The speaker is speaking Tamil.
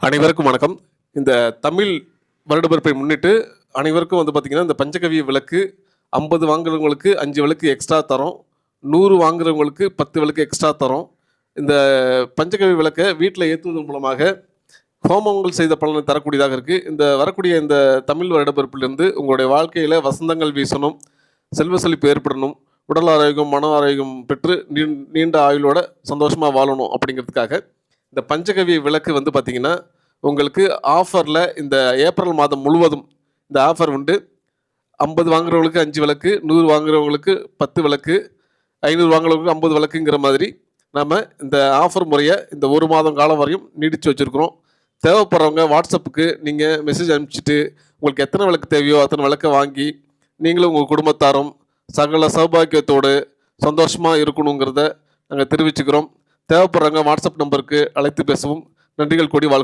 அனைவருக்கும் வணக்கம். இந்த தமிழ் வருடப்பிறப்பை முன்னிட்டு அனைவருக்கும் பார்த்திங்கன்னா, இந்த பஞ்சகவ்ய விளக்கு 50 வாங்குறவங்களுக்கு 5 விளக்கு எக்ஸ்ட்ரா தரோம். 100 வாங்குறவங்களுக்கு 10 விளக்கு எக்ஸ்ட்ரா தரோம். இந்த பஞ்சகவ்ய விளக்கை வீட்டில் ஏற்றுவதன் மூலமாக ஹோமங்கள் செய்த பலனை தரக்கூடியதாக இருக்குது. இந்த வரக்கூடிய இந்த தமிழ் வருடப்பிறப்பிலிருந்து உங்களுடைய வாழ்க்கையில் வசந்தங்கள் வீசணும், செல்வ செழிப்பு ஏற்படணும், உடல் ஆரோக்கியம், மன ஆரோக்கியம் பெற்று நீண்ட ஆயுளோட சந்தோஷமாக வாழணும் அப்படிங்கிறதுக்காக இந்த பஞ்சகவ்ய விளக்கு பார்த்திங்கன்னா, உங்களுக்கு ஆஃபரில் இந்த ஏப்ரல் மாதம் முழுவதும் இந்த ஆஃபர் உண்டு. 50 வாங்குறவங்களுக்கு 5 விளக்கு, 100 வாங்குறவங்களுக்கு 10 விளக்கு, 500 வாங்குறவங்களுக்கு 50 விளக்குங்கிற மாதிரி நம்ம இந்த ஆஃபர் முறையை இந்த 1 மாதம் காலம் வரையும் நீடித்து வச்சுருக்கிறோம். தேவைப்படுறவங்க வாட்ஸ்அப்புக்கு நீங்கள் மெசேஜ் அனுப்பிச்சிட்டு உங்களுக்கு எத்தனை விளக்கு தேவையோ அத்தனை விளக்கை வாங்கி நீங்களும் உங்கள் குடும்பத்தாரும் சகல சௌபாக்கியத்தோடு சந்தோஷமாக இருக்கணுங்கிறத நாங்கள் தெரிவிச்சுக்கிறோம். தேவைப்படுறவங்க வாட்ஸ்அப் நம்பருக்கு அழைத்து பேசவும். நன்றிகள் கூடி வாழ்க.